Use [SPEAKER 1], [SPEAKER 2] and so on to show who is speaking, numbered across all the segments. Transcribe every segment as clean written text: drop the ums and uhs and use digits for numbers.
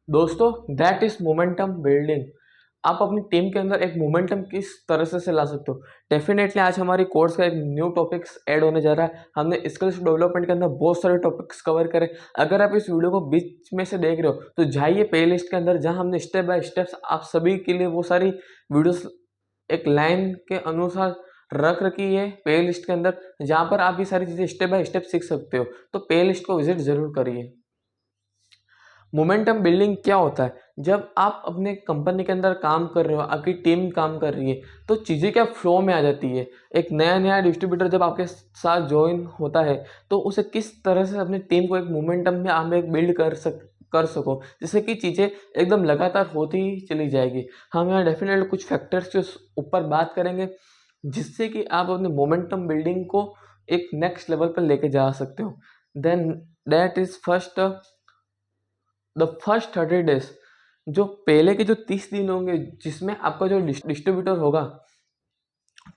[SPEAKER 1] दोस्तों, that is momentum building. आप अपनी टीम के अंदर एक मोमेंटम किस तरह से ला सकते हो। डेफिनेटली आज हमारी कोर्स का एक न्यू टॉपिक्स ऐड होने जा रहा है। हमने स्किल्स डेवलपमेंट के अंदर बहुत सारे टॉपिक्स कवर करे। अगर आप इस वीडियो को बीच में से देख रहे हो तो जाइए प्लेलिस्ट के अंदर, जहां हमने स्टेप बाय स्टेप्स आप सभी के लिए वो सारी वीडियोस एक लाइन के अनुसार रख रखी है प्ले लिस्ट के अंदर, जहां पर आप ये सारी चीजें स्टेप बाय स्टेप सीख सकते हो। तो प्ले लिस्ट को विजिट जरूर करिए। मोमेंटम बिल्डिंग क्या होता है? जब आप अपने कंपनी के अंदर काम कर रहे हो, आपकी टीम काम कर रही है, तो चीज़ें क्या फ्लो में आ जाती है। एक नया नया डिस्ट्रीब्यूटर जब आपके साथ ज्वाइन होता है तो उसे किस तरह से अपनी टीम को एक मोमेंटम में आप एक बिल्ड कर सको, जिससे कि चीज़ें एकदम लगातार होती ही चली जाएगी। हम यहाँ डेफिनेटली कुछ फैक्टर्स के ऊपर बात करेंगे, जिससे कि आप अपने मोमेंटम बिल्डिंग को एक नेक्स्ट लेवल पर लेके जा सकते हो। Then that is first, the first 30 days. जो पहले के जो 30 दिन होंगे, जिसमें आपका जो डिस्ट्रीब्यूटर होगा,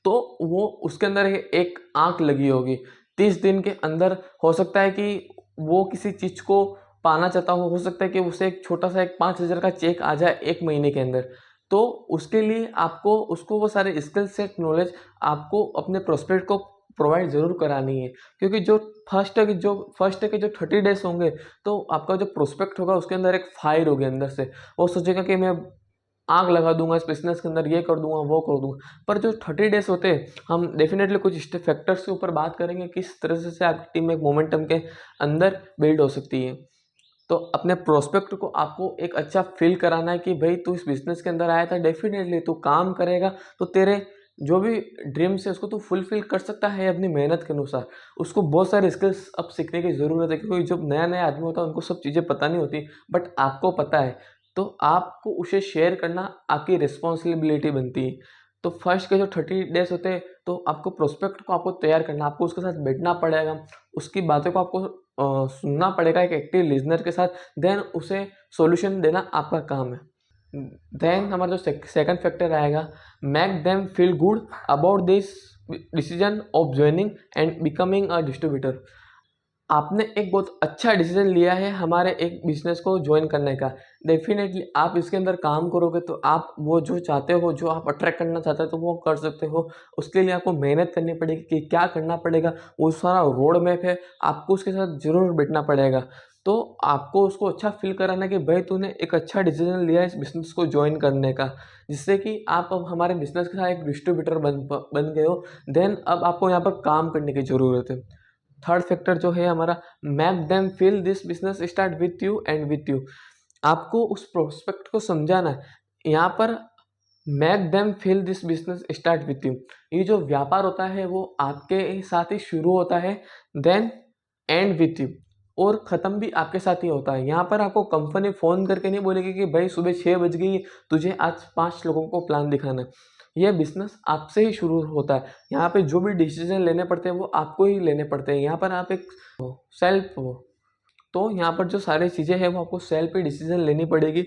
[SPEAKER 1] तो वो उसके अंदर एक आंख लगी होगी। 30 दिन के अंदर हो सकता है कि वो किसी चीज को पाना चाहता हो सकता है कि उसे एक छोटा सा एक 5,000 का चेक आ जाए एक महीने के अंदर। तो उसके लिए आपको उसको वो सारे स्किल सेट नॉलेज आपको अपने प्रोस्पेक्ट को प्रोवाइड जरूर करानी है। क्योंकि जो फर्स्ट के जो 30 डेज होंगे, तो आपका जो प्रोस्पेक्ट होगा उसके अंदर एक फायर होगी अंदर से। वो सोचेगा कि मैं आग लगा दूंगा इस बिजनेस के अंदर, ये कर दूंगा वो कर दूंगा। पर जो 30 डेज होते हैं, हम डेफिनेटली कुछ फैक्टर्स के ऊपर बात करेंगे किस तरह से आपकी टीम एक मोमेंटम के अंदर बिल्ड हो सकती है। तो अपने प्रोस्पेक्ट को आपको एक अच्छा फील कराना है कि भाई तू इस बिजनेस के अंदर आया था, डेफिनेटली तू काम करेगा तो तेरे जो भी ड्रीम्स है उसको तू फुलफिल कर सकता है अपनी मेहनत के अनुसार। उसको बहुत सारे स्किल्स अब सीखने की ज़रूरत है, क्योंकि जब नया नया आदमी होता है उनको सब चीज़ें पता नहीं होती, बट आपको पता है। तो आपको उसे शेयर करना आपकी रिस्पॉन्सिबिलिटी बनती है। तो फर्स्ट के जो 30 डेज होते हैं, तो आपको प्रोस्पेक्ट को आपको तैयार करना, आपको उसके साथ बैठना पड़ेगा, उसकी बातों को आपको सुनना पड़ेगा एक एक्टिव लिजनर के साथ। देन उसे सॉल्यूशन देना आपका काम है। देन हमारा जो सेकंड फैक्टर आएगा, make them feel good about this decision of joining and becoming a distributor. आपने एक बहुत अच्छा डिसीजन लिया है हमारे एक बिजनेस को ज्वाइन करने का। डेफिनेटली आप इसके अंदर काम करोगे तो आप वो जो चाहते हो, जो आप अट्रैक्ट करना चाहते हो, तो वो कर सकते हो। उसके लिए आपको मेहनत करनी पड़ेगी कि क्या करना पड़ेगा, वो सारा रोड मैप है, आपको उसके साथ जरूर बैठना पड़ेगा। तो आपको उसको अच्छा फील कराना कि भाई तूने एक अच्छा डिसीजन लिया है इस बिजनेस को ज्वाइन करने का, जिससे कि आप अब हमारे बिजनेस के साथ एक डिस्ट्रीब्यूटर बन गए हो। देन अब आपको यहाँ पर काम करने की ज़रूरत है। थर्ड फैक्टर जो है हमारा, make them feel this business start with you and with you. आपको उस प्रोस्पेक्ट को समझाना है यहाँ पर। Make them feel this business start with you. ये जो व्यापार होता है वो आपके साथ ही शुरू होता है, देन एंड विथ यू, और ख़त्म भी आपके साथ ही होता है। यहाँ पर आपको कंपनी फ़ोन करके नहीं बोलेगी कि भाई सुबह 6 बज गई, तुझे आज 5 लोगों को प्लान दिखाना है। यह बिजनेस आपसे ही शुरू होता है। यहाँ पे जो भी डिसीजन लेने पड़ते हैं वो आपको ही लेने पड़ते हैं। यहाँ पर आप एक सेल्फ हो, तो यहाँ पर जो सारी चीज़ें हैं वो आपको सेल्फ ही डिसीजन लेनी पड़ेगी।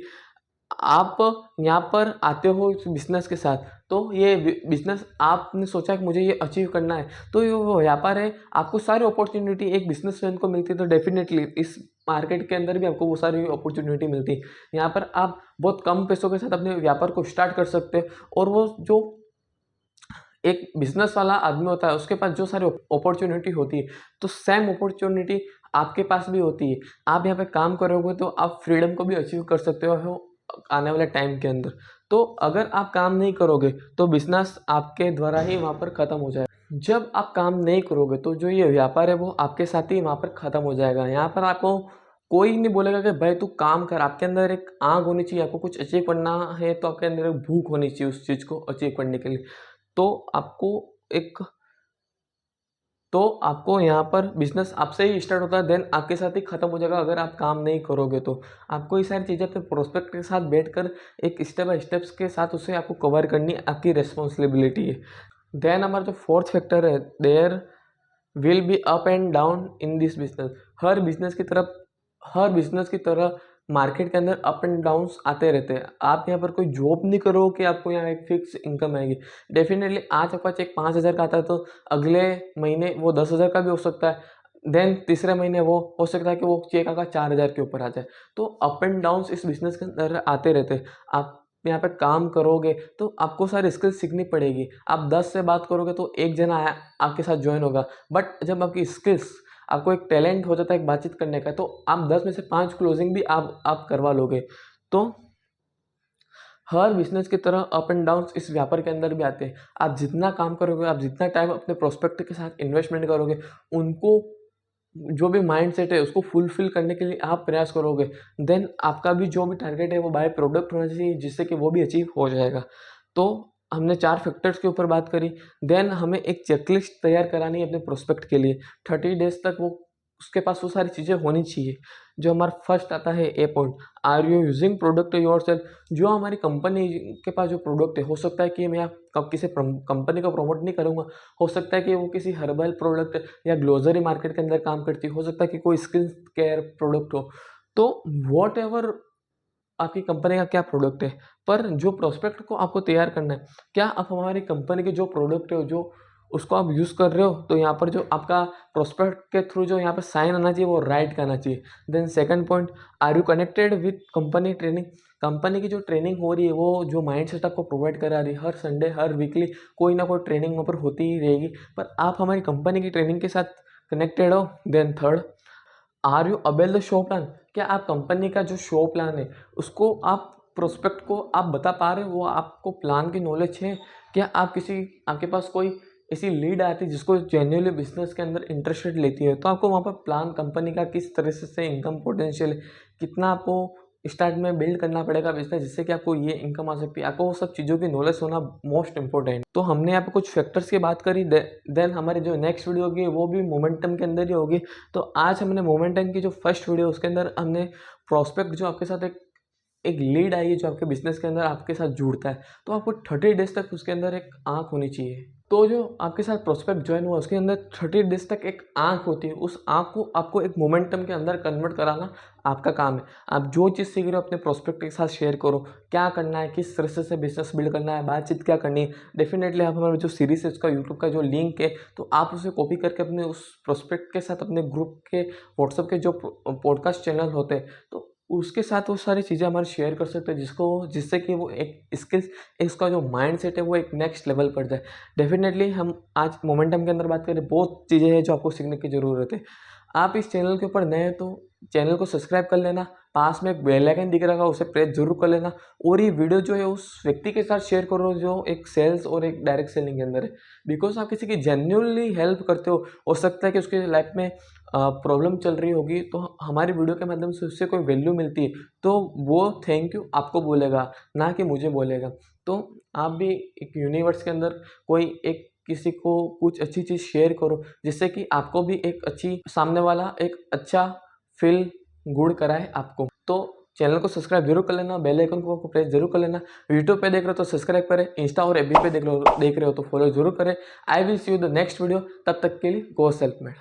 [SPEAKER 1] आप यहाँ पर आते हो इस बिजनेस के साथ, तो ये बिजनेस आपने सोचा कि मुझे ये अचीव करना है, तो ये वो व्यापार है। आपको सारी अपॉर्चुनिटी एक बिजनेसमैन को मिलती है, तो डेफिनेटली इस मार्केट के अंदर भी आपको वो सारी अपॉर्चुनिटी मिलती है। यहाँ पर आप बहुत कम पैसों के साथ अपने व्यापार को स्टार्ट कर सकते हैं। और वो जो एक बिजनेस वाला आदमी होता है उसके पास जो सारी अपॉर्चुनिटी होती है, तो सेम अपॉर्चुनिटी आपके पास भी होती है। आप यहाँ पे काम करोगे तो आप फ्रीडम को भी अचीव कर सकते हो आने वाले टाइम के अंदर। तो अगर आप काम नहीं करोगे तो बिजनेस आपके द्वारा ही वहाँ पर ख़त्म हो जाएगा। जब आप काम नहीं करोगे तो जो ये व्यापार है वो आपके साथ ही वहाँ पर ख़त्म हो जाएगा। यहाँ पर आपको कोई नहीं बोलेगा कि भाई तू काम कर। आपके अंदर एक आग होनी चाहिए, आपको कुछ अचीव करना है तो आपके अंदर एक भूख होनी चाहिए उस चीज़ को अचीव करने के लिए। तो आपको एक तो आपको यहाँ पर बिजनेस आपसे ही स्टार्ट होता है, देन आपके साथ ही खत्म हो जाएगा अगर आप काम नहीं करोगे तो। आपको ये सारी चीज़ें अपने प्रोस्पेक्ट के साथ बैठकर एक स्टेप बाय स्टेप्स के साथ उसे आपको कवर करनी आपकी रिस्पॉन्सिबिलिटी है। देन हमारा जो फोर्थ फैक्टर है, there will be up and down in this business. हर बिजनेस की तरह मार्केट के अंदर अप एंड डाउन्स आते रहते हैं। आप यहाँ पर कोई जॉब नहीं करो कि आपको यहाँ एक फिक्स इनकम आएगी। डेफिनेटली आज आपका चेक 5,000 का आता है तो अगले महीने वो 10,000 का भी हो सकता है। देन तीसरे महीने वो हो सकता है कि वो चेक आकर 4,000 के ऊपर आ जाए। तो अप एंड डाउन्स इस बिजनेस के अंदर आते रहते हैं। आप यहाँ पे काम करोगे तो आपको सारी स्किल्स सीखनी पड़ेगी। आप 10 से बात करोगे तो एक जना आपके साथ ज्वाइन होगा, बट जब आपकी स्किल्स, आपको एक टैलेंट हो जाता है एक बातचीत करने का, तो आप 10 में से 5 क्लोजिंग भी आप करवा लोगे। तो हर बिजनेस की तरह अप एंड डाउन्स इस व्यापार के अंदर भी आते हैं। आप जितना काम करोगे, आप जितना टाइम अपने प्रोस्पेक्ट के साथ इन्वेस्टमेंट करोगे, उनको जो भी माइंडसेट है उसको फुलफिल करने के लिए आप प्रयास करोगे, देन आपका भी जो भी टारगेट है वो बाय प्रोडक्ट होना चाहिए, जिससे कि वो भी अचीव हो जाएगा। तो हमने 4 फैक्टर्स के ऊपर बात करी। देन हमें एक चेकलिस्ट तैयार करानी है अपने प्रोस्पेक्ट के लिए। 30 डेज तक वो उसके पास वो सारी चीज़ें होनी चाहिए। जो हमारा फर्स्ट आता है A point, are you using product yourself. जो हमारी कंपनी के पास जो प्रोडक्ट है, हो सकता है कि मैं कब किसी कंपनी को प्रमोट नहीं करूँगा, हो सकता है कि वो किसी हर्बल प्रोडक्ट या ग्लोसरी मार्केट के अंदर काम करती हो सकता है कि कोई स्किन केयर प्रोडक्ट हो। तो वॉट एवर आपकी कंपनी का क्या प्रोडक्ट है, पर जो प्रोस्पेक्ट को आपको तैयार करना है, क्या आप हमारी कंपनी के जो प्रोडक्ट है जो उसको आप यूज़ कर रहे हो, तो यहाँ पर जो आपका प्रोस्पेक्ट के थ्रू जो यहाँ पर साइन आना चाहिए वो राइट का आना चाहिए। Then second point, are you connected with company training. Company की जो ट्रेनिंग हो रही है वो जो माइंडसेट आपको प्रोवाइड करा रही है, हर संडे हर वीकली कोई ना कोई ट्रेनिंग वहाँ पर होती ही रहेगी, पर आप हमारी कंपनी की ट्रेनिंग के साथ कनेक्टेड हो। Then third, are you avail the show plan. क्या आप कंपनी का जो शो प्लान है उसको आप प्रोस्पेक्ट को आप बता पा रहे हो, वो आपको प्लान की नॉलेज है। क्या आप आपके पास कोई ऐसी लीड आती है जिसको जेन्युइनली बिजनेस के अंदर इंटरेस्टेड लेती है, तो आपको वहाँ पर प्लान कंपनी का किस तरह से इनकम पोटेंशियल है, कितना आपको स्टार्ट में बिल्ड करना पड़ेगा बिजनेस जिससे कि आपको ये इनकम आ सकती है, आपको वो सब चीज़ों की नॉलेज होना मोस्ट इंपॉर्टेंट। तो हमने यहाँ पे कुछ फैक्टर्स की बात करी। देन हमारी जो नेक्स्ट वीडियो होगी वो भी मोमेंटम के अंदर ही होगी। तो आज हमने मोमेंटम की जो फर्स्ट वीडियो उसके अंदर हमने प्रोस्पेक्ट जो आपके साथ एक लीड आई है जो आपके बिजनेस के अंदर आपके साथ जुड़ता है, तो आपको 30 डेज तक उसके अंदर एक आंख होनी चाहिए। तो जो आपके साथ प्रोस्पेक्ट ज्वाइन हुआ उसके अंदर 30 डेज तक एक आंख होती है, उस आंख को आपको एक मोमेंटम के अंदर कन्वर्ट कराना आपका काम है। आप जो चीज़ सीख रहे हो अपने प्रोस्पेक्ट के साथ शेयर करो, क्या करना है, किस तरह से बिजनेस बिल्ड करना है, बातचीत क्या करनी है। डेफिनेटली आप हमारा जो सीरीज है उसका यूट्यूब का जो लिंक है, तो आप उसे कॉपी करके अपने उस प्रोस्पेक्ट के साथ अपने ग्रुप के व्हाट्सएप के जो पॉडकास्ट चैनल होते हैं, तो उसके साथ वो सारी चीज़ें हमारे शेयर कर सकते हैं, जिससे कि वो एक स्किल्स, इसका जो माइंडसेट है वो एक नेक्स्ट लेवल पर जाए। डेफिनेटली हम आज मोमेंटम के अंदर बात करें, बहुत चीज़ें हैं जो आपको सीखने की ज़रूरत है। आप इस चैनल के ऊपर नए हैं तो चैनल को सब्सक्राइब कर लेना, पास में एक बेल आइकन दिख रहा होगा उसे प्रेस जरूर कर लेना, और ये वीडियो जो है उस व्यक्ति के साथ शेयर करो जो एक सेल्स और एक डायरेक्ट सेलिंग के अंदर है। बिकॉज आप किसी की जेन्युइनली हेल्प करते हो सकता है कि उसके लाइफ में प्रॉब्लम चल रही होगी, तो हमारी वीडियो के माध्यम से उससे कोई वैल्यू मिलती है तो वो थैंक यू आपको बोलेगा, ना कि मुझे बोलेगा। तो आप भी एक यूनिवर्स के अंदर कोई एक किसी को कुछ अच्छी चीज़ शेयर करो, जिससे कि आपको भी एक अच्छी, सामने वाला एक अच्छा फील गुड कराए आपको। तो चैनल को सब्सक्राइब जरूर कर लेना, बेल आइकन को प्रेस जरूर कर लेना। यूट्यूब पे देख रहे हो तो सब्सक्राइब करें, इंस्टा और एफबी पे देख रहे हो तो फॉलो जरूर करें। I will see you the next video. तब तक के लिए गो सेल्फ मेड।